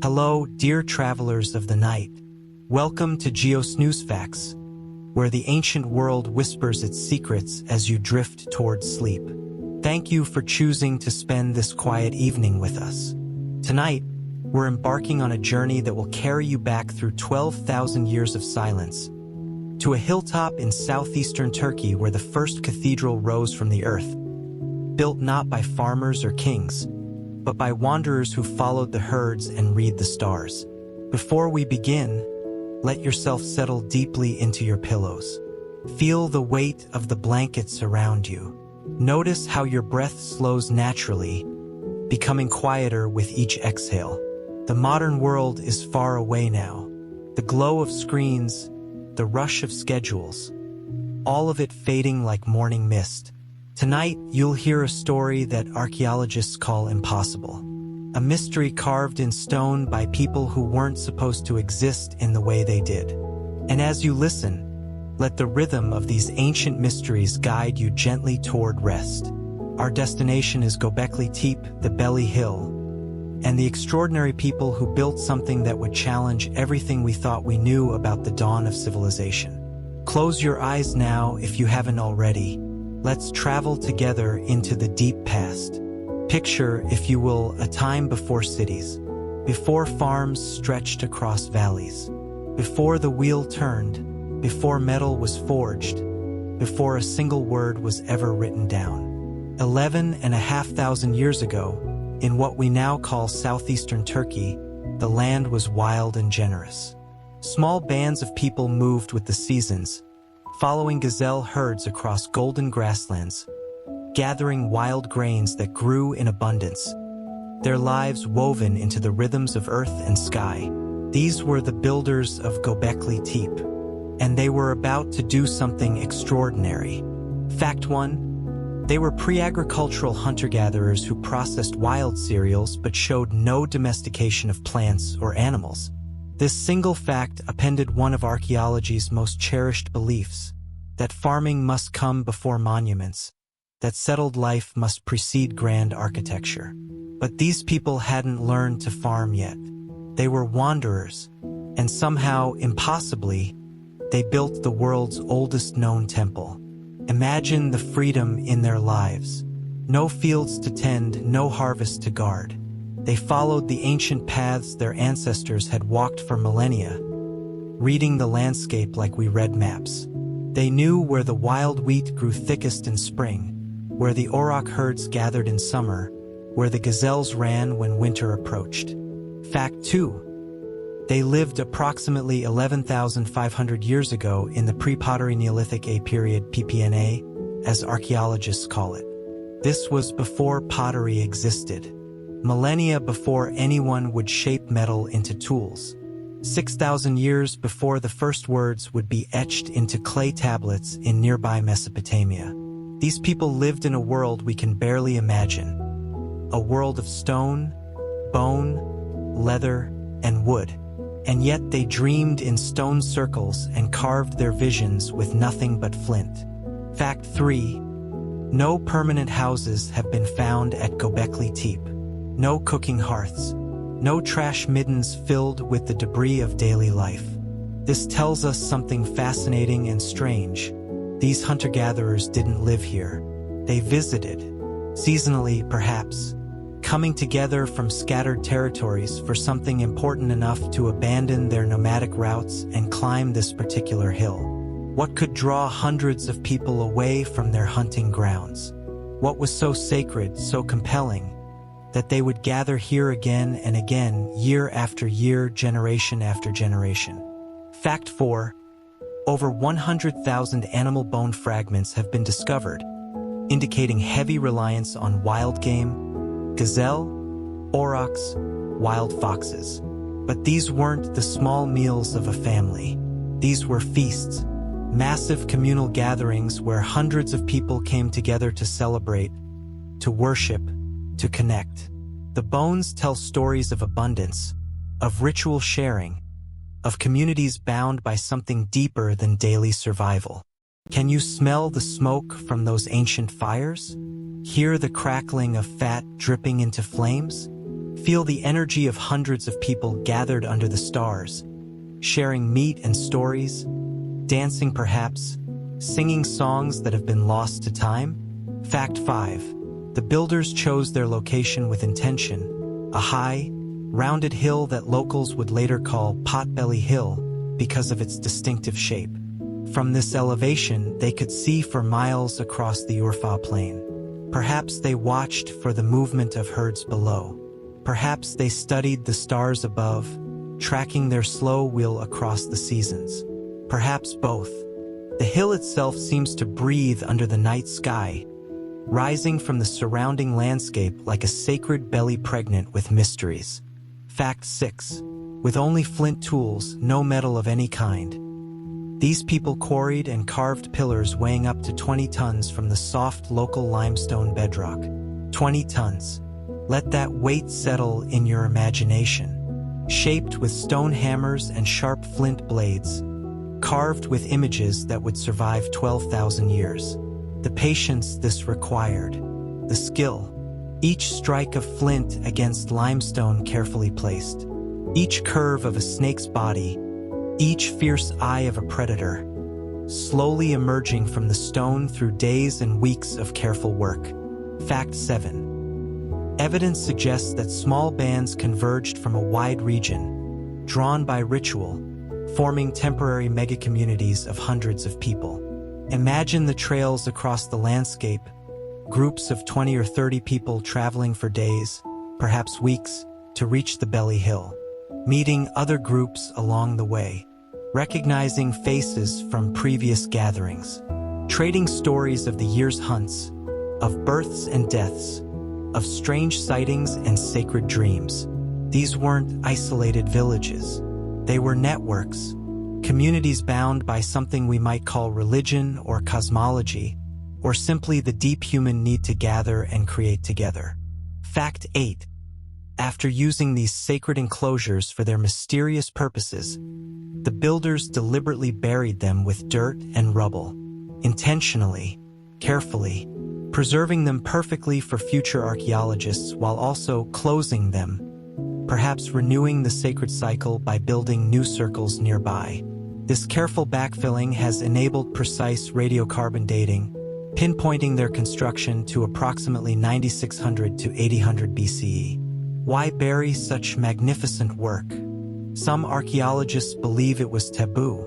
Hello, dear travelers of the night. Welcome to GeoSnooze Facts, where the ancient world whispers its secrets as you drift towards sleep. Thank you for choosing to spend this quiet evening with us. Tonight, we're embarking on a journey that will carry you back through 12,000 years of silence, to a hilltop in southeastern Turkey where the first cathedral rose from the earth, built not by farmers or kings, but by wanderers who followed the herds and read the stars. Before we begin, let yourself settle deeply into your pillows. Feel the weight of the blankets around you. Notice how your breath slows naturally, becoming quieter with each exhale. The modern world is far away now. The glow of screens, the rush of schedules, all of it fading like morning mist. Tonight, you'll hear a story that archaeologists call impossible. A mystery carved in stone by people who weren't supposed to exist in the way they did. And as you listen, let the rhythm of these ancient mysteries guide you gently toward rest. Our destination is Göbekli Tepe, the Belly Hill, and the extraordinary people who built something that would challenge everything we thought we knew about the dawn of civilization. Close your eyes now if you haven't already. Let's travel together into the deep past. Picture, if you will, a time before cities, before farms stretched across valleys, before the wheel turned, before metal was forged, before a single word was ever written down. 11,500 years ago, in what we now call southeastern Turkey, the land was wild and generous. Small bands of people moved with the seasons, following gazelle herds across golden grasslands, gathering wild grains that grew in abundance, their lives woven into the rhythms of earth and sky. These were the builders of Göbekli Tepe, and they were about to do something extraordinary. Fact 1. They were pre-agricultural hunter-gatherers who processed wild cereals but showed no domestication of plants or animals. This single fact appended one of archaeology's most cherished beliefs, that farming must come before monuments, that settled life must precede grand architecture. But these people hadn't learned to farm yet. They were wanderers, and somehow, impossibly, they built the world's oldest known temple. Imagine the freedom in their lives. No fields to tend, no harvest to guard. They followed the ancient paths their ancestors had walked for millennia, reading the landscape like we read maps. They knew where the wild wheat grew thickest in spring, where the auroch herds gathered in summer, where the gazelles ran when winter approached. Fact 2. They lived approximately 11,500 years ago in the pre-pottery Neolithic A period, PPNA, as archaeologists call it. This was before pottery existed, millennia before anyone would shape metal into tools, 6,000 years before the first words would be etched into clay tablets in nearby Mesopotamia. These people lived in a world we can barely imagine, a world of stone, bone, leather, and wood. And yet they dreamed in stone circles and carved their visions with nothing but flint. Fact 3. No permanent houses have been found at Göbekli Tepe. No cooking hearths. No trash middens filled with the debris of daily life. This tells us something fascinating and strange. These hunter-gatherers didn't live here. They visited, seasonally perhaps, coming together from scattered territories for something important enough to abandon their nomadic routes and climb this particular hill. What could draw hundreds of people away from their hunting grounds? What was so sacred, so compelling, that they would gather here again and again, year after year, generation after generation? Fact 4. Over 100,000 animal bone fragments have been discovered, indicating heavy reliance on wild game, gazelle, aurochs, wild foxes. But these weren't the small meals of a family. These were feasts, massive communal gatherings where hundreds of people came together to celebrate, to worship, to connect. The bones tell stories of abundance, of ritual sharing, of communities bound by something deeper than daily survival. Can you smell the smoke from those ancient fires? Hear the crackling of fat dripping into flames? feel the energy of hundreds of people gathered under the stars, sharing meat and stories, dancing perhaps, singing songs that have been lost to time. Fact 5. The builders chose their location with intention, a high, rounded hill that locals would later call Potbelly Hill because of its distinctive shape. From this elevation, they could see for miles across the Urfa plain. Perhaps they watched for the movement of herds below. Perhaps they studied the stars above, tracking their slow wheel across the seasons. Perhaps both. The hill itself seems to breathe under the night sky, rising from the surrounding landscape like a sacred belly pregnant with mysteries. Fact 6. With only flint tools, no metal of any kind, these people quarried and carved pillars weighing up to 20 tons from the soft local limestone bedrock. 20 tons. Let that weight settle in your imagination. Shaped with stone hammers and sharp flint blades, carved with images that would survive 12,000 years. The patience this required, the skill, each strike of flint against limestone carefully placed, each curve of a snake's body, each fierce eye of a predator, slowly emerging from the stone through days and weeks of careful work. Fact 7. Evidence suggests that small bands converged from a wide region, drawn by ritual, forming temporary mega-communities of hundreds of people. Imagine the trails across the landscape, groups of 20 or 30 people traveling for days, perhaps weeks, to reach the Belly Hill, meeting other groups along the way, recognizing faces from previous gatherings, trading stories of the year's hunts, of births and deaths, of strange sightings and sacred dreams. These weren't isolated villages. They were networks, communities bound by something we might call religion or cosmology, or simply the deep human need to gather and create together. Fact 8. After using these sacred enclosures for their mysterious purposes, the builders deliberately buried them with dirt and rubble, intentionally, carefully, preserving them perfectly for future archaeologists while also closing them, perhaps renewing the sacred cycle by building new circles nearby. This careful backfilling has enabled precise radiocarbon dating, pinpointing their construction to approximately 9600 to 800 BCE. Why bury such magnificent work? Some archaeologists believe it was taboo.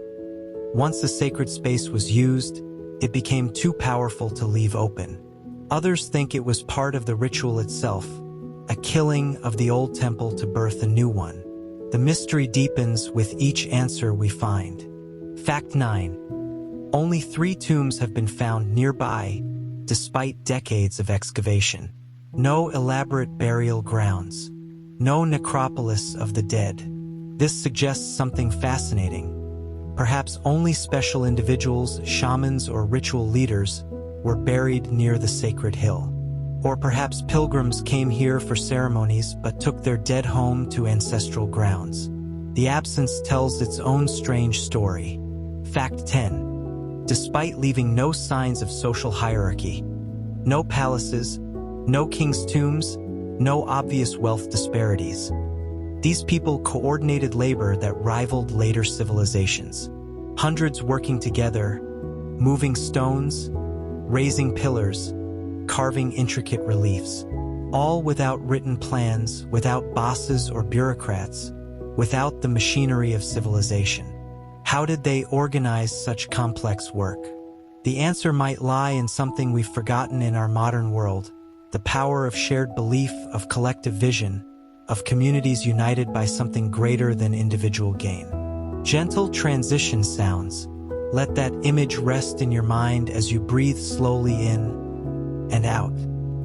Once the sacred space was used, it became too powerful to leave open. Others think it was part of the ritual itself, a killing of the old temple to birth a new one. The mystery deepens with each answer we find. Fact 9. Only 3 tombs have been found nearby, despite decades of excavation. No elaborate burial grounds. No necropolis of the dead. This suggests something fascinating. Perhaps only special individuals, shamans, or ritual leaders were buried near the sacred hill. Or perhaps pilgrims came here for ceremonies but took their dead home to ancestral grounds. The absence tells its own strange story. Fact 10. Despite leaving no signs of social hierarchy, no palaces, no king's tombs, no obvious wealth disparities, these people coordinated labor that rivaled later civilizations. Hundreds working together, moving stones, raising pillars, carving intricate reliefs, all without written plans, without bosses or bureaucrats, without the machinery of civilization. How did they organize such complex work? The answer might lie in something we've forgotten in our modern world: the power of shared belief, of collective vision, of communities united by something greater than individual gain. Gentle transition sounds. Let that image rest in your mind as you breathe slowly in and out.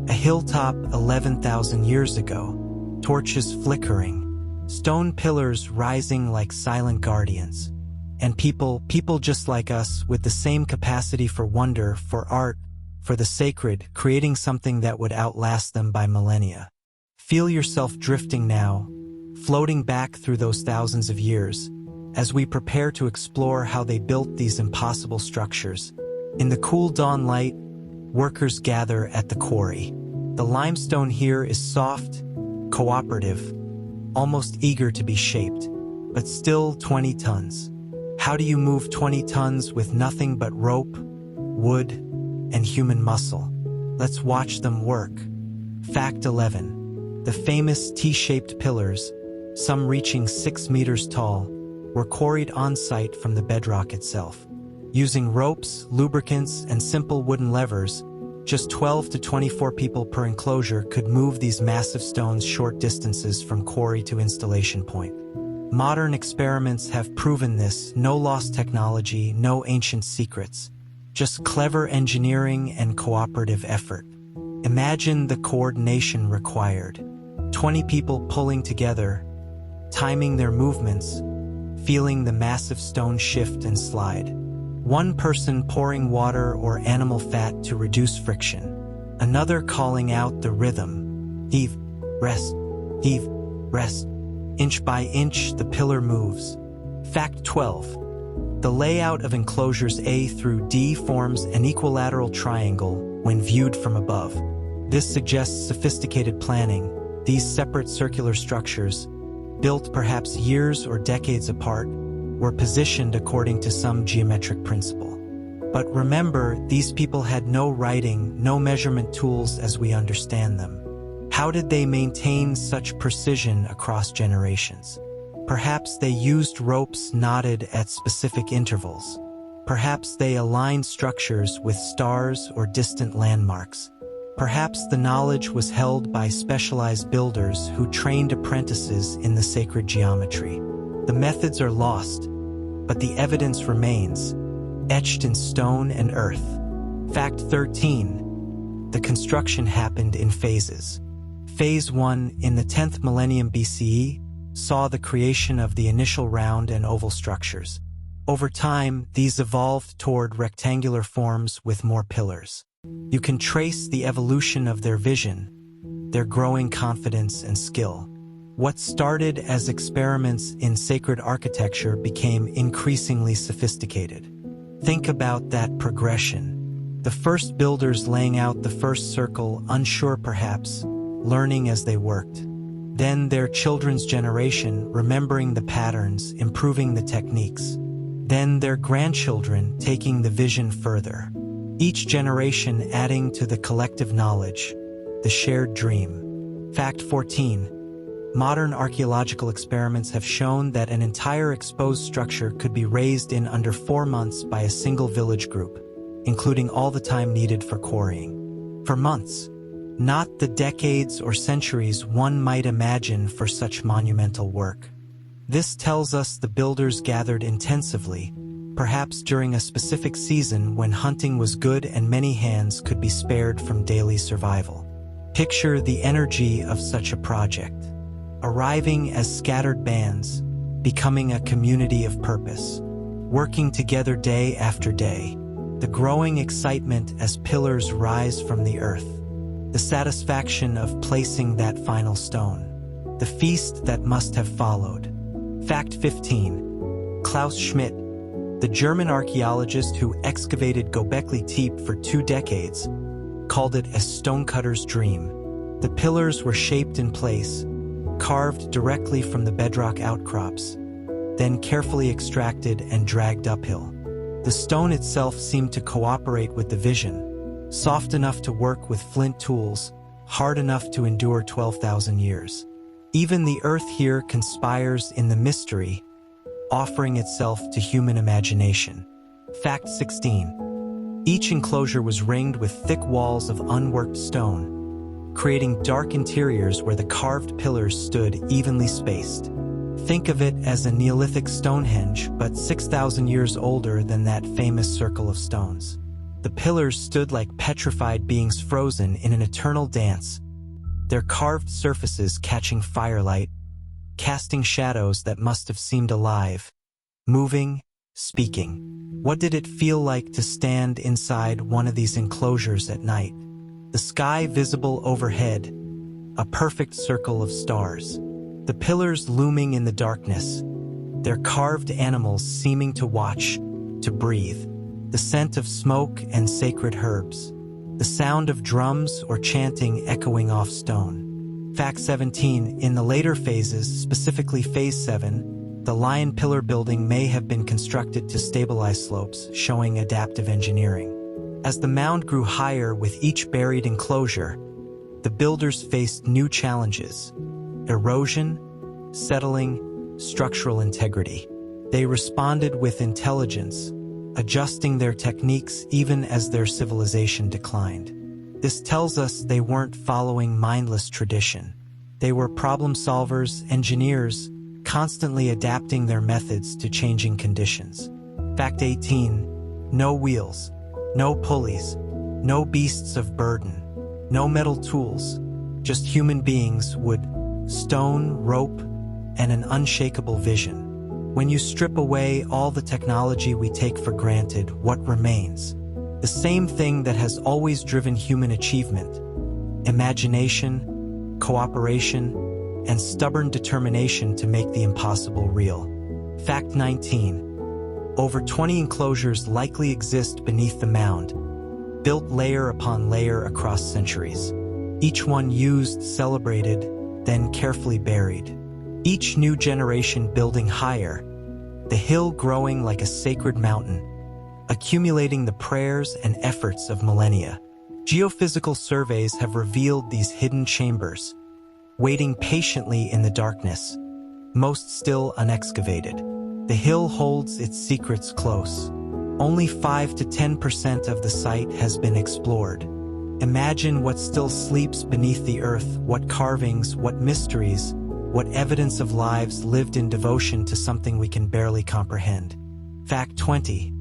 A hilltop 11,000 years ago, torches flickering, stone pillars rising like silent guardians, and people just like us with the same capacity for wonder, for art, for the sacred, creating something that would outlast them by millennia. Feel yourself drifting now, floating back through those thousands of years, as we prepare to explore how they built these impossible structures. In the cool dawn light, workers gather at the quarry. The limestone here is soft, cooperative, almost eager to be shaped, but still 20 tons. How do you move 20 tons with nothing but rope, wood, and human muscle? Let's watch them work. Fact 11. The famous T-shaped pillars, some reaching 6 meters tall, were quarried on-site from the bedrock itself. Using ropes, lubricants, and simple wooden levers, just 12 to 24 people per enclosure could move these massive stones short distances from quarry to installation point. Modern experiments have proven this. No lost technology, no ancient secrets, just clever engineering and cooperative effort. Imagine the coordination required. 20 people pulling together, timing their movements, feeling the massive stone shift and slide. One person pouring water or animal fat to reduce friction. Another calling out the rhythm. Heave, rest, heave, rest. Inch by inch, the pillar moves. Fact 12. The layout of enclosures A through D forms an equilateral triangle when viewed from above. This suggests sophisticated planning. These separate circular structures, built perhaps years or decades apart, were positioned according to some geometric principle. But remember, these people had no writing, no measurement tools as we understand them. How did they maintain such precision across generations? Perhaps they used ropes knotted at specific intervals. Perhaps they aligned structures with stars or distant landmarks. Perhaps the knowledge was held by specialized builders who trained apprentices in the sacred geometry. The methods are lost, but the evidence remains, etched in stone and earth. Fact 13. The construction happened in phases. Phase 1, in the 10th millennium BCE, saw the creation of the initial round and oval structures. Over time, these evolved toward rectangular forms with more pillars. You can trace the evolution of their vision, their growing confidence and skill. What started as experiments in sacred architecture became increasingly sophisticated. Think about that progression. The first builders laying out the first circle, unsure perhaps, learning as they worked. Then their children's generation, remembering the patterns, improving the techniques. Then their grandchildren, taking the vision further. Each generation adding to the collective knowledge, the shared dream. Fact 14. Modern archaeological experiments have shown that an entire exposed structure could be raised in under 4 months by a single village group, including all the time needed for quarrying. For months. Not the decades or centuries one might imagine for such monumental work. This tells us the builders gathered intensively, perhaps during a specific season when hunting was good and many hands could be spared from daily survival. Picture the energy of such a project. Arriving as scattered bands, becoming a community of purpose, working together day after day, the growing excitement as pillars rise from the earth, the satisfaction of placing that final stone, the feast that must have followed. Fact 15. Klaus Schmidt, the German archaeologist who excavated Göbekli Tepe for 2 decades, called it a stonecutter's dream. The pillars were shaped in place, carved directly from the bedrock outcrops, then carefully extracted and dragged uphill. The stone itself seemed to cooperate with the vision, soft enough to work with flint tools, hard enough to endure 12,000 years. Even the earth here conspires in the mystery, offering itself to human imagination. Fact 16. Each enclosure was ringed with thick walls of unworked stone, creating dark interiors where the carved pillars stood evenly spaced. Think of it as a Neolithic Stonehenge, but 6,000 years older than that famous circle of stones. The pillars stood like petrified beings frozen in an eternal dance, their carved surfaces catching firelight, casting shadows that must have seemed alive, moving, speaking. What did it feel like to stand inside one of these enclosures at night? The sky visible overhead, a perfect circle of stars. The pillars looming in the darkness, their carved animals seeming to watch, to breathe. The scent of smoke and sacred herbs. The sound of drums or chanting echoing off stone. Fact 17. In the later phases, specifically Phase 7, the Lion Pillar building may have been constructed to stabilize slopes, showing adaptive engineering. As the mound grew higher with each buried enclosure, the builders faced new challenges: erosion, settling, structural integrity. They responded with intelligence, adjusting their techniques even as their civilization declined. This tells us they weren't following mindless tradition. They were problem solvers, engineers, constantly adapting their methods to changing conditions. Fact 18. No wheels, no pulleys, no beasts of burden, no metal tools, just human beings, wood, stone, rope, and an unshakable vision. When you strip away all the technology we take for granted, what remains? The same thing that has always driven human achievement: imagination, cooperation, and stubborn determination to make the impossible real. Fact 19. Over 20 enclosures likely exist beneath the mound, built layer upon layer across centuries. Each one used, celebrated, then carefully buried. Each new generation building higher, the hill growing like a sacred mountain, accumulating the prayers and efforts of millennia. Geophysical surveys have revealed these hidden chambers, waiting patiently in the darkness, most still unexcavated. The hill holds its secrets close. Only 5 to 10% of the site has been explored. Imagine what still sleeps beneath the earth, what carvings, what mysteries, what evidence of lives lived in devotion to something we can barely comprehend. Fact 20.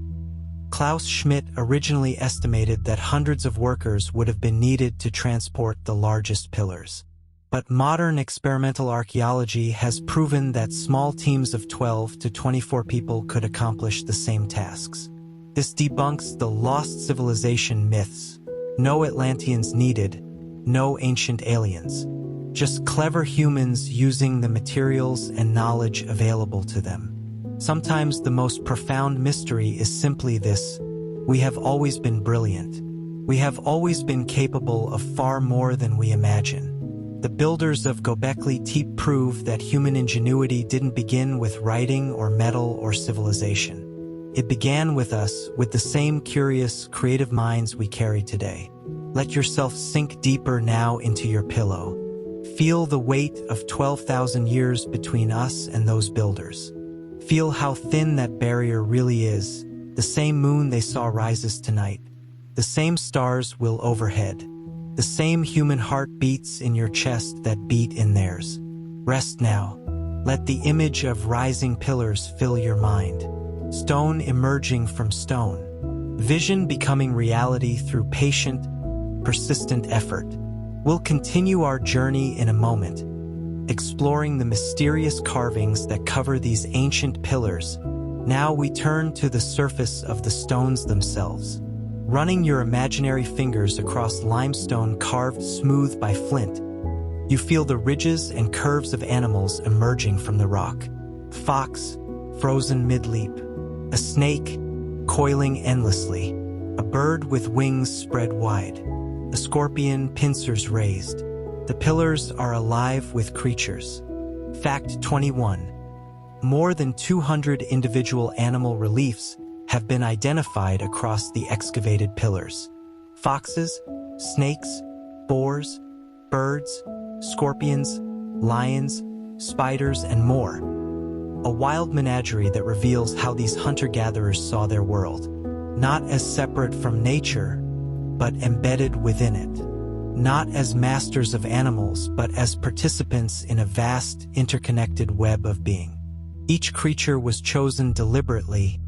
Klaus Schmidt originally estimated that hundreds of workers would have been needed to transport the largest pillars. But modern experimental archaeology has proven that small teams of 12 to 24 people could accomplish the same tasks. This debunks the lost civilization myths. No Atlanteans needed, no ancient aliens. Just clever humans using the materials and knowledge available to them. Sometimes the most profound mystery is simply this: we have always been brilliant. We have always been capable of far more than we imagine. The builders of Göbekli Tepe prove that human ingenuity didn't begin with writing or metal or civilization. It began with us, with the same curious, creative minds we carry today. Let yourself sink deeper now into your pillow. Feel the weight of 12,000 years between us and those builders. Feel how thin that barrier really is. The same moon they saw rises tonight. The same stars will overhead. The same human heart beats in your chest that beat in theirs. Rest now. Let the image of rising pillars fill your mind. Stone emerging from stone. Vision becoming reality through patient, persistent effort. We'll continue our journey in a moment, exploring the mysterious carvings that cover these ancient pillars. Now we turn to the surface of the stones themselves. Running your imaginary fingers across limestone carved smooth by flint, you feel the ridges and curves of animals emerging from the rock. Fox, frozen mid-leap. A snake, coiling endlessly. A bird with wings spread wide. A scorpion, pincers raised. The pillars are alive with creatures. Fact 21. More than 200 individual animal reliefs have been identified across the excavated pillars. Foxes, snakes, boars, birds, scorpions, lions, spiders, and more. A wild menagerie that reveals how these hunter-gatherers saw their world, not as separate from nature, but embedded within it. Not as masters of animals, but as participants in a vast, interconnected web of being. Each creature was chosen deliberately,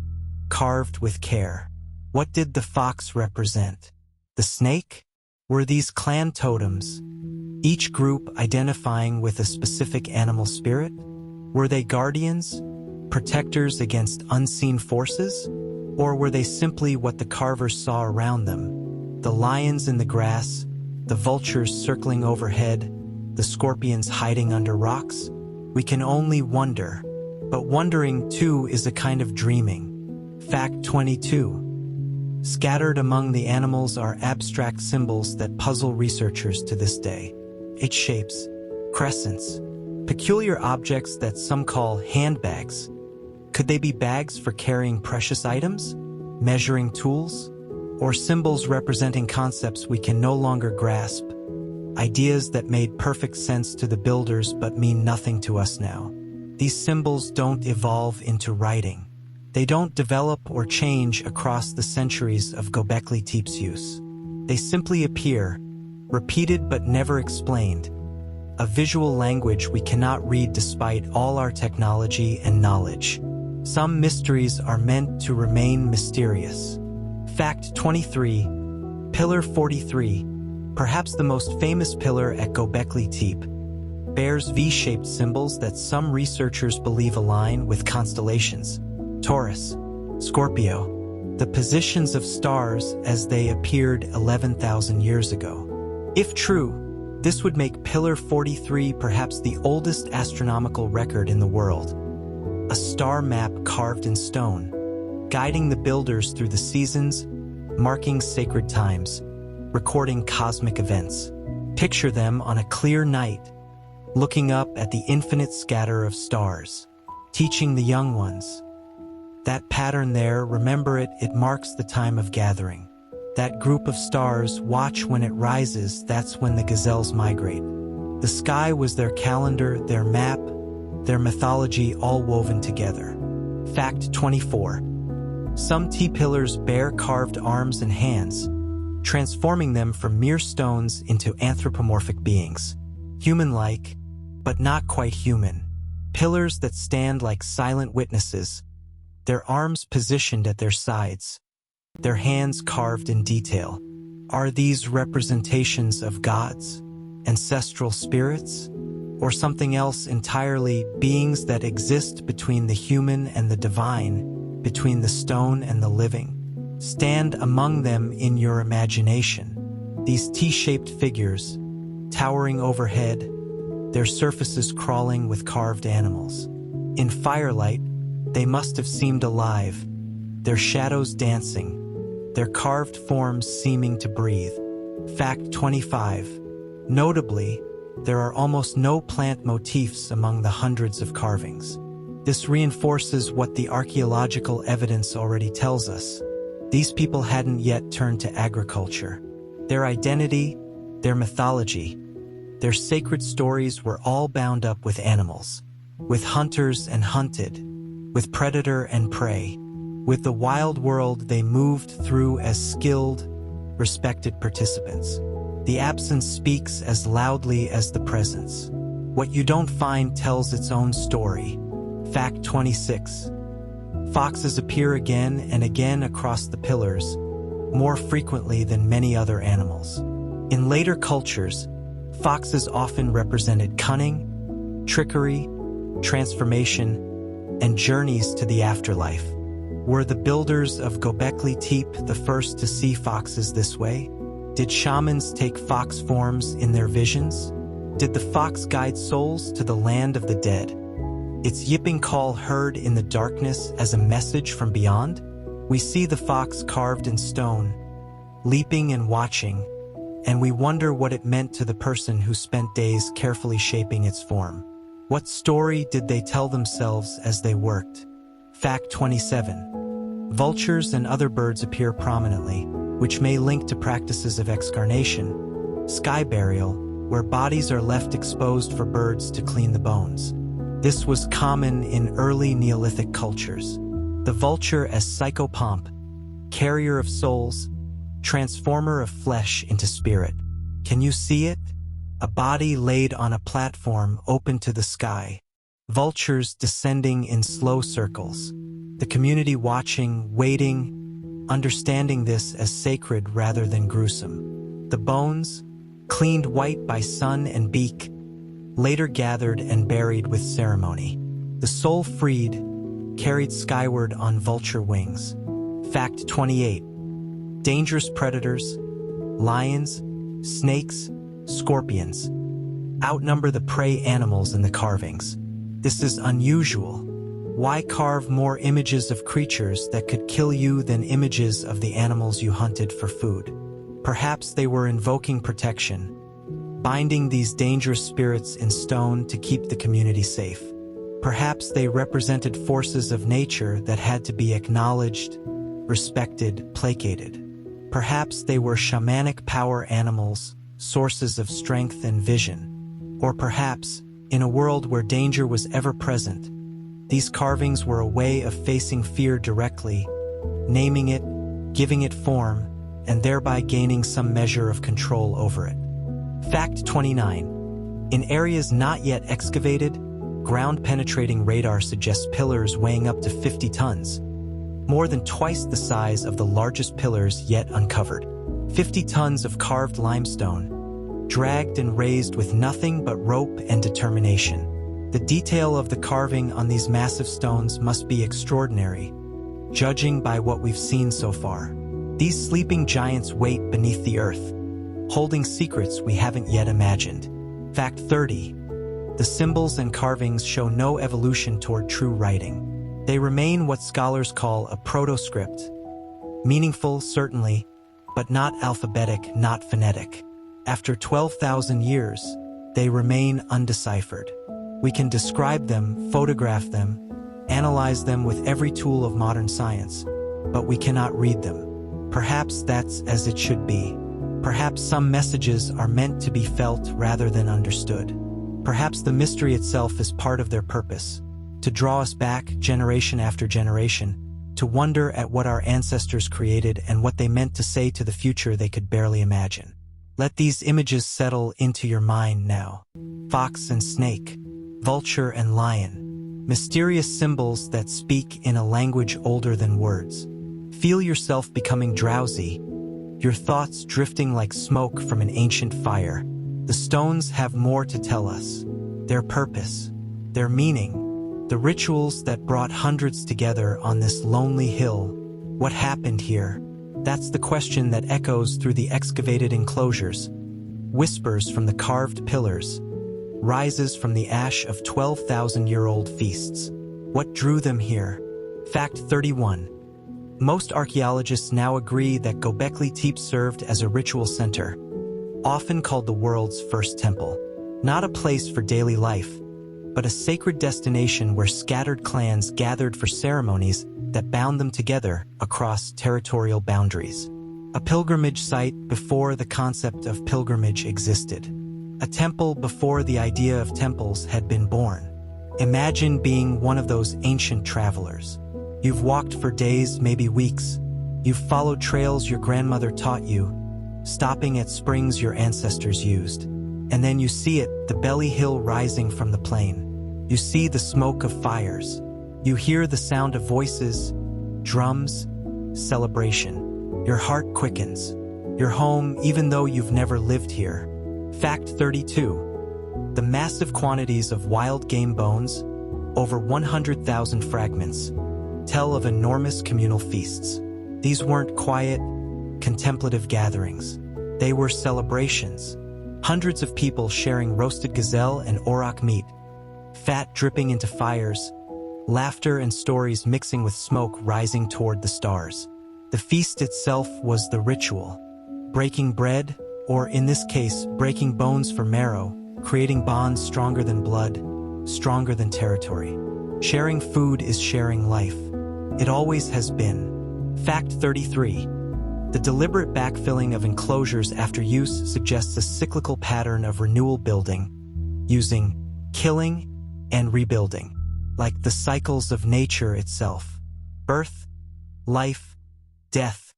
carved with care. What did the fox represent? The snake? Were these clan totems, each group identifying with a specific animal spirit? Were they guardians, protectors against unseen forces? Or were they simply what the carvers saw around them? The lions in the grass, the vultures circling overhead, the scorpions hiding under rocks? We can only wonder, but wondering too is a kind of dreaming. Fact 22. Scattered among the animals are abstract symbols that puzzle researchers to this day. Its shapes, Crescents. Peculiar objects that some call handbags. Could they be bags for carrying precious items? Measuring tools? Or symbols representing concepts we can no longer grasp? Ideas that made perfect sense to the builders but mean nothing to us now. These symbols don't evolve into writing. They don't develop or change across the centuries of Göbekli Tepe's use. They simply appear, repeated but never explained, a visual language we cannot read despite all our technology and knowledge. Some mysteries are meant to remain mysterious. Fact 23. Pillar 43, perhaps the most famous pillar at Göbekli Tepe, bears V-shaped symbols that some researchers believe align with constellations, Taurus, Scorpio, the positions of stars as they appeared 11,000 years ago. If true, this would make Pillar 43 perhaps the oldest astronomical record in the world. A star map carved in stone, guiding the builders through the seasons, marking sacred times, recording cosmic events. Picture them on a clear night, looking up at the infinite scatter of stars, teaching the young ones. That pattern there, remember it, it marks the time of gathering. That group of stars, watch when it rises, that's when the gazelles migrate. The sky was their calendar, their map, their mythology all woven together. Fact 24. Some T-pillars bear carved arms and hands, transforming them from mere stones into anthropomorphic beings. Human-like, but not quite human. Pillars that stand like silent witnesses, their arms positioned at their sides, their hands carved in detail. Are these representations of gods, ancestral spirits, or something else entirely, beings that exist between the human and the divine, between the stone and the living? Stand among them in your imagination. These T-shaped figures, towering overhead, their surfaces crawling with carved animals. In firelight, they must have seemed alive, their shadows dancing, their carved forms seeming to breathe. Fact 25. Notably, there are almost no plant motifs among the hundreds of carvings. This reinforces what the archaeological evidence already tells us. These people hadn't yet turned to agriculture. Their identity, their mythology, their sacred stories were all bound up with animals, with hunters and hunted, with predator and prey. With the wild world they moved through as skilled, respected participants. The absence speaks as loudly as the presence. What you don't find tells its own story. Fact 26. Foxes appear again and again across the pillars, more frequently than many other animals. In later cultures, foxes often represented cunning, trickery, transformation, and journeys to the afterlife. Were the builders of Göbekli Tepe the first to see foxes this way? Did shamans take fox forms in their visions? Did the fox guide souls to the land of the dead? Its yipping call heard in the darkness as a message from beyond? We see the fox carved in stone, leaping and watching, and we wonder what it meant to the person who spent days carefully shaping its form. What story did they tell themselves as they worked? Fact 27. Vultures and other birds appear prominently, which may link to practices of excarnation, sky burial, where bodies are left exposed for birds to clean the bones. This was common in early Neolithic cultures. The vulture as psychopomp, carrier of souls, transformer of flesh into spirit. Can you see it? A body laid on a platform open to the sky. Vultures descending in slow circles. The community watching, waiting, understanding this as sacred rather than gruesome. The bones, cleaned white by sun and beak, later gathered and buried with ceremony. The soul freed, carried skyward on vulture wings. Fact 28. Dangerous predators, lions, snakes, scorpions, outnumber the prey animals in the carvings. This is unusual. Why carve more images of creatures that could kill you than images of the animals you hunted for food? Perhaps they were invoking protection, binding these dangerous spirits in stone to keep the community safe. Perhaps they represented forces of nature that had to be acknowledged, respected, placated. Perhaps they were shamanic power animals, sources of strength and vision. Or perhaps, in a world where danger was ever present, these carvings were a way of facing fear directly, naming it, giving it form, and thereby gaining some measure of control over it. Fact 29. In areas not yet excavated, ground-penetrating radar suggests pillars weighing up to 50 tons, more than twice the size of the largest pillars yet uncovered. 50 tons of carved limestone, dragged and raised with nothing but rope and determination. The detail of the carving on these massive stones must be extraordinary, judging by what we've seen so far. These sleeping giants wait beneath the earth, holding secrets we haven't yet imagined. Fact 30. The symbols and carvings show no evolution toward true writing. They remain what scholars call a proto-script. Meaningful, certainly, but not alphabetic, not phonetic. After 12,000 years, they remain undeciphered. We can describe them, photograph them, analyze them with every tool of modern science, but we cannot read them. Perhaps that's as it should be. Perhaps some messages are meant to be felt rather than understood. Perhaps the mystery itself is part of their purpose, to draw us back generation after generation, to wonder at what our ancestors created and what they meant to say to the future they could barely imagine. Let these images settle into your mind now. Fox and snake, vulture and lion, mysterious symbols that speak in a language older than words. Feel yourself becoming drowsy, your thoughts drifting like smoke from an ancient fire. The stones have more to tell us. Their purpose, their meaning, the rituals that brought hundreds together on this lonely hill. What happened here? That's the question that echoes through the excavated enclosures, whispers from the carved pillars, rises from the ash of 12,000-year-old feasts. What drew them here? Fact 31. Most archaeologists now agree that Göbekli Tepe served as a ritual center, often called the world's first temple. Not a place for daily life, but a sacred destination where scattered clans gathered for ceremonies that bound them together across territorial boundaries. A pilgrimage site before the concept of pilgrimage existed. A temple before the idea of temples had been born. Imagine being one of those ancient travelers. You've walked for days, maybe weeks. You've followed trails your grandmother taught you, stopping at springs your ancestors used. And then you see it, the belly hill rising from the plain. You see the smoke of fires. You hear the sound of voices, drums, celebration. Your heart quickens. You're home even though you've never lived here. Fact 32. The massive quantities of wild game bones, over 100,000 fragments, tell of enormous communal feasts. These weren't quiet, contemplative gatherings. They were celebrations. Hundreds of people sharing roasted gazelle and auroch meat, fat dripping into fires, laughter and stories mixing with smoke rising toward the stars. The feast itself was the ritual. Breaking bread, or in this case, breaking bones for marrow, creating bonds stronger than blood, stronger than territory. Sharing food is sharing life. It always has been. Fact 33. The deliberate backfilling of enclosures after use suggests a cyclical pattern of renewal building, using killing and rebuilding, like the cycles of nature itself. Birth, life, death,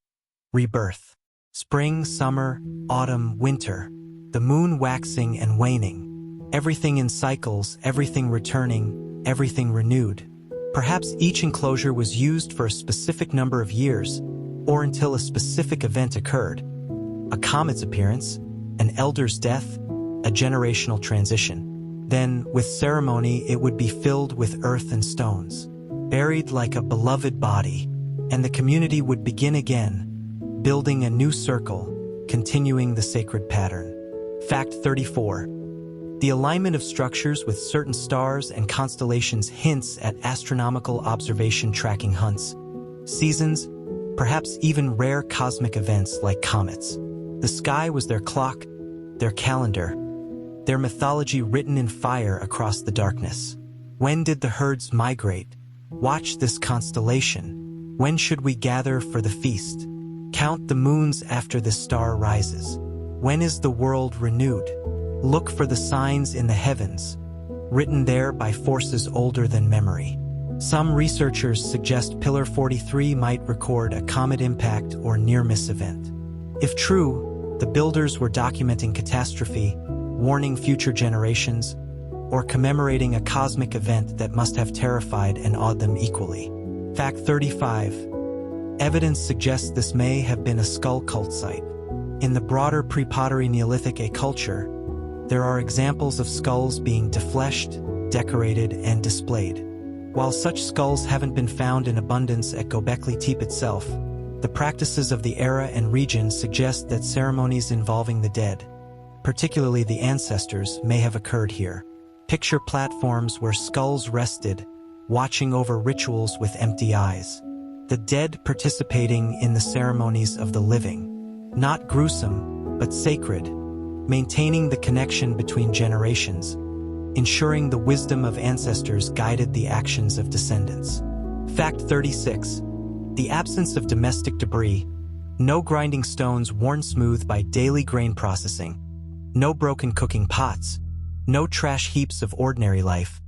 rebirth. Spring, summer, autumn, winter. The moon waxing and waning. Everything in cycles, everything returning, everything renewed. Perhaps each enclosure was used for a specific number of years, or until a specific event occurred. A comet's appearance, an elder's death, a generational transition. Then, with ceremony, it would be filled with earth and stones, buried like a beloved body, and the community would begin again, building a new circle, continuing the sacred pattern. Fact 34. The alignment of structures with certain stars and constellations hints at astronomical observation tracking hunts, seasons, perhaps even rare cosmic events like comets. The sky was their clock, their calendar, their mythology written in fire across the darkness. When did the herds migrate? Watch this constellation. When should we gather for the feast? Count the moons after the star rises. When is the world renewed? Look for the signs in the heavens, written there by forces older than memory. Some researchers suggest Pillar 43 might record a comet impact or near-miss event. If true, the builders were documenting catastrophe, warning future generations, or commemorating a cosmic event that must have terrified and awed them equally. Fact 35. Evidence suggests this may have been a skull cult site. In the broader pre-pottery Neolithic culture, there are examples of skulls being defleshed, decorated, and displayed. While such skulls haven't been found in abundance at Göbekli Tepe itself, the practices of the era and region suggest that ceremonies involving the dead, particularly the ancestors, may have occurred here. Picture platforms where skulls rested, watching over rituals with empty eyes. The dead participating in the ceremonies of the living. Not gruesome, but sacred, maintaining the connection between generations, ensuring the wisdom of ancestors guided the actions of descendants. Fact 36. The absence of domestic debris, no grinding stones worn smooth by daily grain processing, no broken cooking pots, no trash heaps of ordinary life,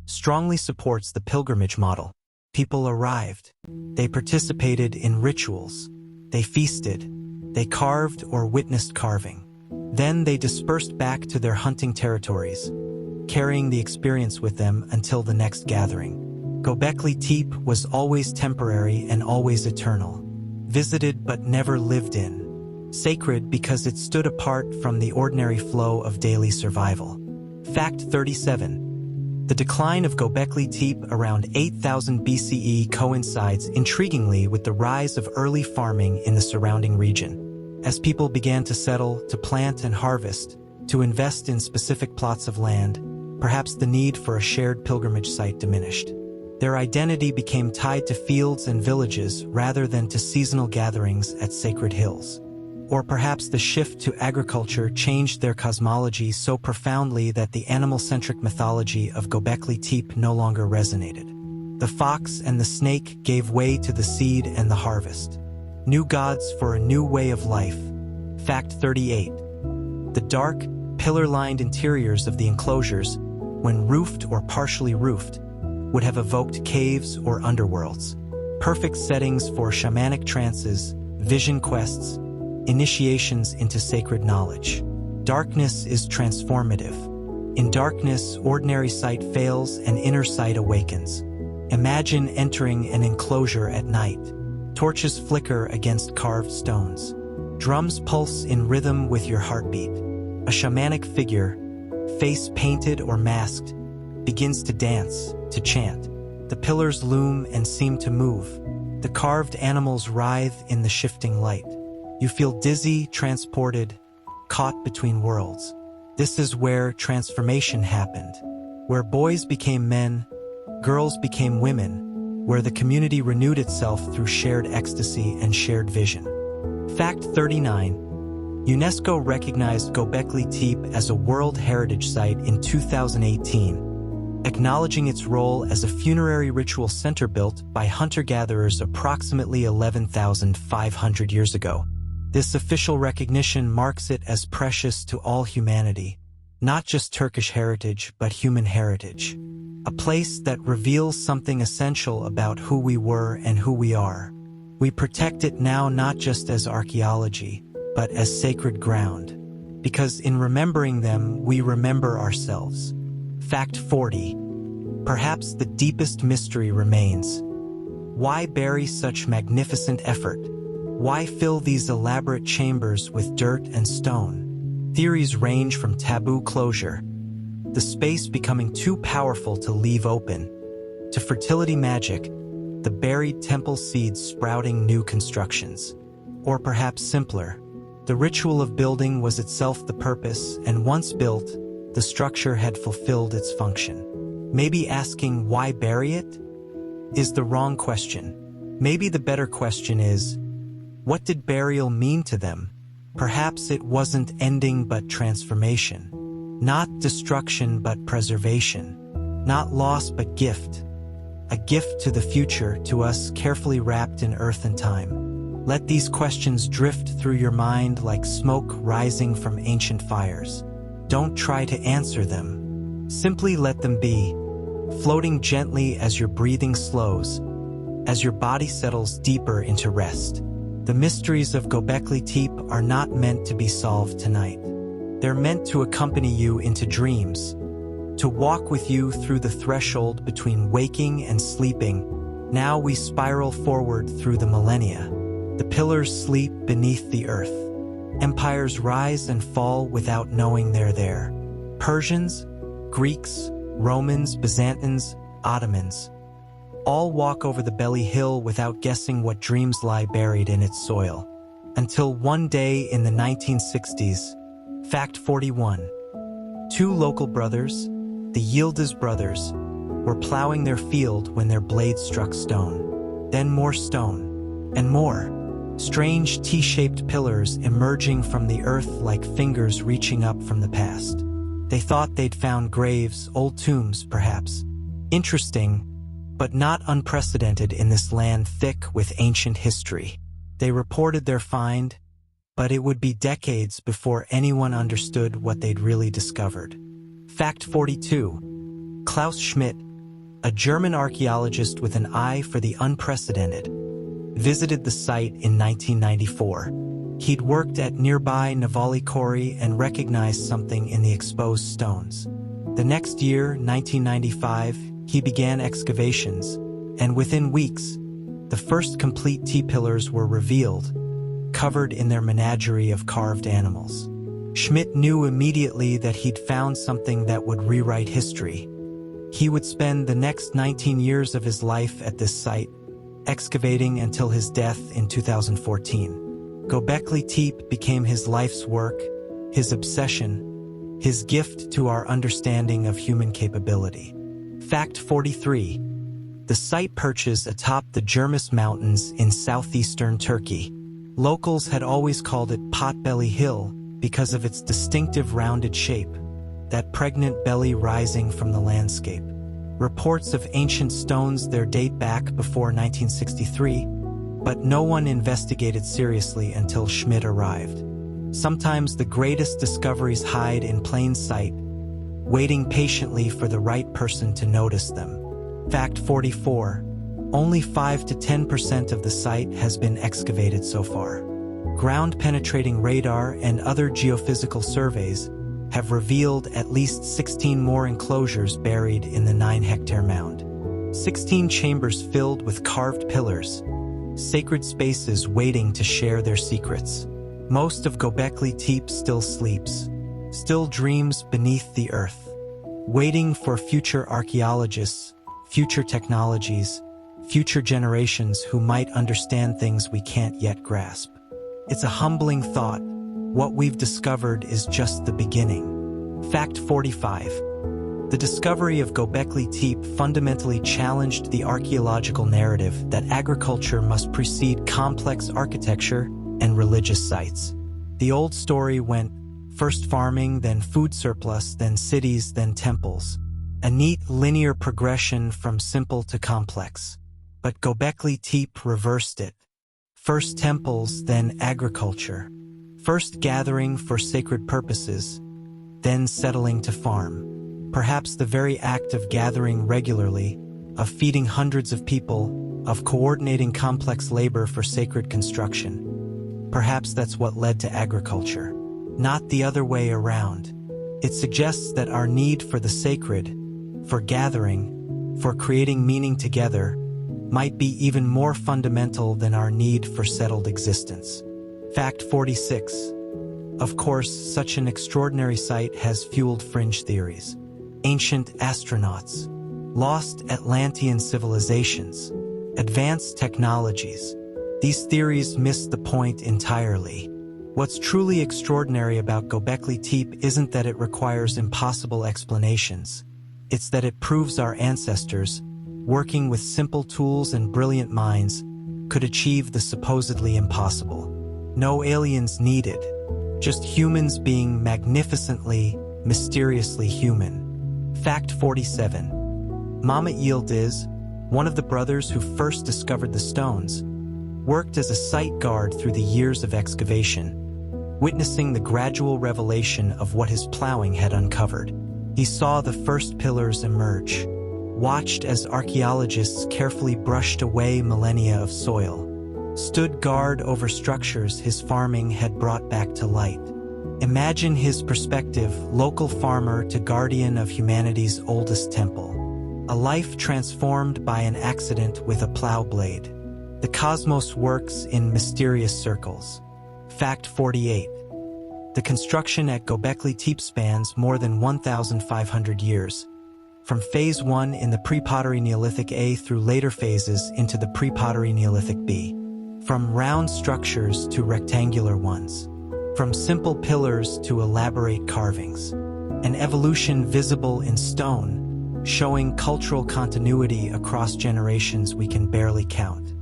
strongly supports the pilgrimage model. People arrived. They participated in rituals. They feasted. They carved or witnessed carving. Then they dispersed back to their hunting territories, carrying the experience with them until the next gathering. Göbekli Tepe was always temporary and always eternal, visited but never lived in, sacred because it stood apart from the ordinary flow of daily survival. Fact 37. The decline of Göbekli Tepe around 8000 BCE coincides intriguingly with the rise of early farming in the surrounding region. As people began to settle, to plant and harvest, to invest in specific plots of land, perhaps the need for a shared pilgrimage site diminished. Their identity became tied to fields and villages rather than to seasonal gatherings at sacred hills. Or perhaps the shift to agriculture changed their cosmology so profoundly that the animal-centric mythology of Göbekli Tepe no longer resonated. The fox and the snake gave way to the seed and the harvest. New gods for a new way of life. Fact 38. The dark, pillar-lined interiors of the enclosures, when roofed or partially roofed, would have evoked caves or underworlds. Perfect settings for shamanic trances, vision quests, initiations into sacred knowledge. Darkness is transformative. In darkness, ordinary sight fails and inner sight awakens. Imagine entering an enclosure at night. Torches flicker against carved stones. Drums pulse in rhythm with your heartbeat. A shamanic figure, face painted or masked, begins to dance, to chant. The pillars loom and seem to move. The carved animals writhe in the shifting light. You feel dizzy, transported, caught between worlds. This is where transformation happened, where boys became men, girls became women, where the community renewed itself through shared ecstasy and shared vision. Fact 39. UNESCO recognized Göbekli Tepe as a World Heritage Site in 2018, acknowledging its role as a funerary ritual center built by hunter-gatherers approximately 11,500 years ago. This official recognition marks it as precious to all humanity, not just Turkish heritage, but human heritage. A place that reveals something essential about who we were and who we are. We protect it now not just as archaeology, but as sacred ground. Because in remembering them, we remember ourselves. Fact 40. Perhaps the deepest mystery remains. Why bury such magnificent effort? Why fill these elaborate chambers with dirt and stone? Theories range from taboo closure, the space becoming too powerful to leave open, to fertility magic, the buried temple seeds sprouting new constructions. Or perhaps simpler, the ritual of building was itself the purpose, and once built, the structure had fulfilled its function. Maybe asking why bury it is the wrong question. Maybe the better question is, what did burial mean to them? Perhaps it wasn't ending but transformation. Not destruction but preservation. Not loss but gift. A gift to the future, to us carefully wrapped in earth and time. Let these questions drift through your mind like smoke rising from ancient fires. Don't try to answer them. Simply let them be, floating gently as your breathing slows, as your body settles deeper into rest. The mysteries of Göbekli Tepe are not meant to be solved tonight. They're meant to accompany you into dreams, to walk with you through the threshold between waking and sleeping. Now we spiral forward through the millennia. The pillars sleep beneath the earth. Empires rise and fall without knowing they're there. Persians, Greeks, Romans, Byzantines, Ottomans. All walk over the belly hill without guessing what dreams lie buried in its soil. Until one day in the 1960s, Fact 41. Two local brothers, the Yildiz brothers, were plowing their field when their blades struck stone. Then more stone, and more. Strange T-shaped pillars emerging from the earth like fingers reaching up from the past. They thought they'd found graves, old tombs, perhaps. Interesting, but not unprecedented in this land thick with ancient history. They reported their find, but it would be decades before anyone understood what they'd really discovered. Fact 42. Klaus Schmidt, a German archaeologist with an eye for the unprecedented, visited the site in 1994. He'd worked at nearby Navali Quarry and recognized something in the exposed stones. The next year, 1995, he began excavations, and within weeks, the first complete T-pillars were revealed, covered in their menagerie of carved animals. Schmidt knew immediately that he'd found something that would rewrite history. He would spend the next 19 years of his life at this site, excavating until his death in 2014. Göbekli Tepe became his life's work, his obsession, his gift to our understanding of human capability. Fact 43. The site perches atop the Jermis Mountains in southeastern Turkey. Locals had always called it Potbelly Hill because of its distinctive rounded shape, that pregnant belly rising from the landscape. Reports of ancient stones there date back before 1963, but no one investigated seriously until Schmidt arrived. Sometimes the greatest discoveries hide in plain sight, waiting patiently for the right person to notice them. Fact 44. Only 5 to 10% of the site has been excavated so far. Ground-penetrating radar and other geophysical surveys have revealed at least 16 more enclosures buried in the 9-hectare mound. 16 chambers filled with carved pillars, sacred spaces waiting to share their secrets. Most of Göbekli Tepe still sleeps, still dreams beneath the earth, waiting for future archaeologists, future technologies, future generations who might understand things we can't yet grasp. It's a humbling thought. What we've discovered is just the beginning. Fact 45. The discovery of Göbekli Tepe fundamentally challenged the archaeological narrative that agriculture must precede complex architecture and religious sites. The old story went first farming, then food surplus, then cities, then temples. A neat linear progression from simple to complex. But Göbekli Tepe reversed it. First temples, then agriculture. First gathering for sacred purposes, then settling to farm. Perhaps the very act of gathering regularly, of feeding hundreds of people, of coordinating complex labor for sacred construction. Perhaps that's what led to agriculture, not the other way around. It suggests that our need for the sacred, for gathering, for creating meaning together, might be even more fundamental than our need for settled existence. Fact 46. Of course, such an extraordinary site has fueled fringe theories. Ancient astronauts, lost Atlantean civilizations, advanced technologies. These theories miss the point entirely. What's truly extraordinary about Göbekli Tepe isn't that it requires impossible explanations. It's that it proves our ancestors, working with simple tools and brilliant minds, could achieve the supposedly impossible. No aliens needed, just humans being magnificently, mysteriously human. Fact 47. Mehmet Yildiz, one of the brothers who first discovered the stones, worked as a site guard through the years of excavation, witnessing the gradual revelation of what his plowing had uncovered. He saw the first pillars emerge, watched as archaeologists carefully brushed away millennia of soil, stood guard over structures his farming had brought back to light. Imagine his perspective, local farmer to guardian of humanity's oldest temple. A life transformed by an accident with a plow blade. The cosmos works in mysterious circles. Fact 48. The construction at Göbekli Tepe spans more than 1,500 years, from Phase 1 in the Pre-Pottery Neolithic A through later phases into the Pre-Pottery Neolithic B. From round structures to rectangular ones. From simple pillars to elaborate carvings. An evolution visible in stone, showing cultural continuity across generations we can barely count.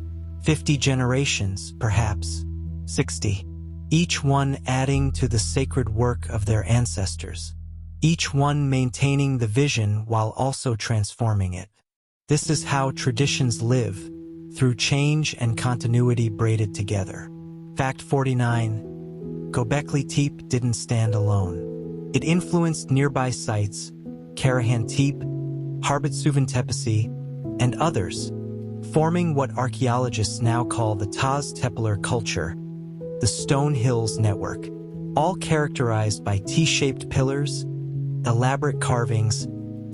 50 generations, perhaps. 60. Each one adding to the sacred work of their ancestors. Each one maintaining the vision while also transforming it. This is how traditions live, through change and continuity braided together. Fact 49. Göbekli Tepe didn't stand alone. It influenced nearby sites, Karahan Tepe, Harbutsuvan Tepesi, and others, forming what archaeologists now call the Taz Tepeler culture, the Stone Hills Network, all characterized by T-shaped pillars, elaborate carvings,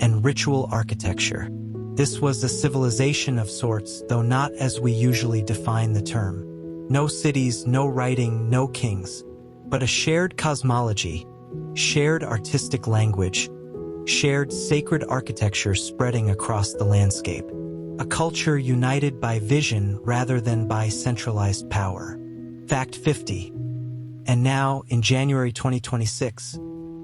and ritual architecture. This was a civilization of sorts, though not as we usually define the term. No cities, no writing, no kings, but a shared cosmology, shared artistic language, shared sacred architecture spreading across the landscape. A culture united by vision rather than by centralized power. Fact 50. And now, in January 2026,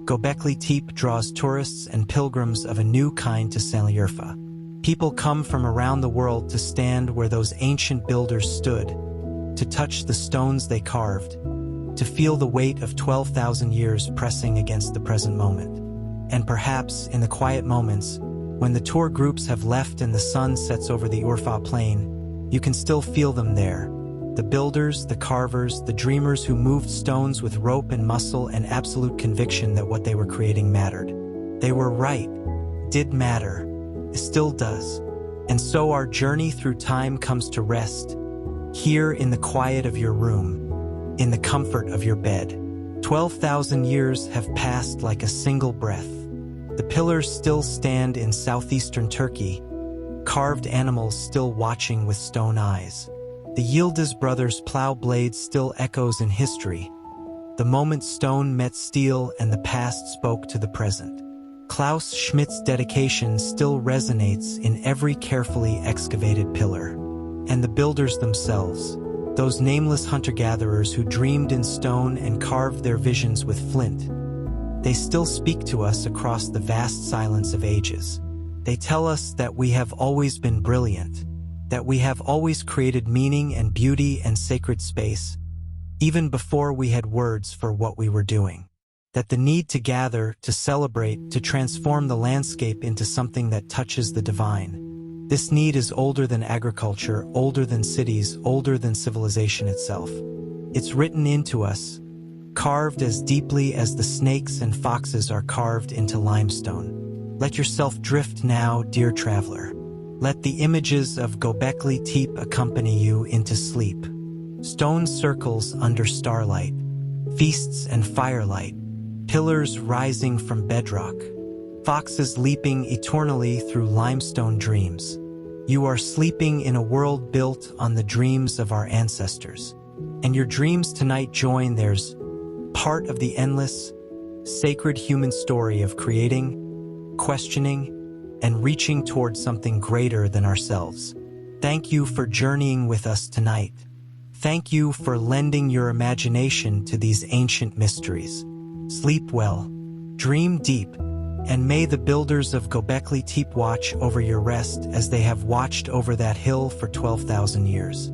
Göbekli Tepe draws tourists and pilgrims of a new kind to Sanliurfa. People come from around the world to stand where those ancient builders stood, to touch the stones they carved, to feel the weight of 12,000 years pressing against the present moment. And perhaps, in the quiet moments, when the tour groups have left and the sun sets over the Urfa plain, you can still feel them there. The builders, the carvers, the dreamers who moved stones with rope and muscle and absolute conviction that what they were creating mattered. They were right, did matter, still does. And so our journey through time comes to rest, here in the quiet of your room, in the comfort of your bed. 12,000 years have passed like a single breath. The pillars still stand in southeastern Turkey, carved animals still watching with stone eyes. The Yildiz brothers' plow blade still echoes in history, the moment stone met steel and the past spoke to the present. Klaus Schmidt's dedication still resonates in every carefully excavated pillar. And the builders themselves, those nameless hunter-gatherers who dreamed in stone and carved their visions with flint, they still speak to us across the vast silence of ages. They tell us that we have always been brilliant, that we have always created meaning and beauty and sacred space, even before we had words for what we were doing. That the need to gather, to celebrate, to transform the landscape into something that touches the divine. This need is older than agriculture, older than cities, older than civilization itself. It's written into us, carved as deeply as the snakes and foxes are carved into limestone. Let yourself drift now, dear traveler. Let the images of Göbekli Tepe accompany you into sleep. Stone circles under starlight, feasts and firelight, pillars rising from bedrock, foxes leaping eternally through limestone dreams. You are sleeping in a world built on the dreams of our ancestors. And your dreams tonight join theirs, part of the endless, sacred human story of creating, questioning, and reaching towards something greater than ourselves. Thank you for journeying with us tonight. Thank you for lending your imagination to these ancient mysteries. Sleep well, dream deep, and may the builders of Göbekli Tepe watch over your rest as they have watched over that hill for 12,000 years.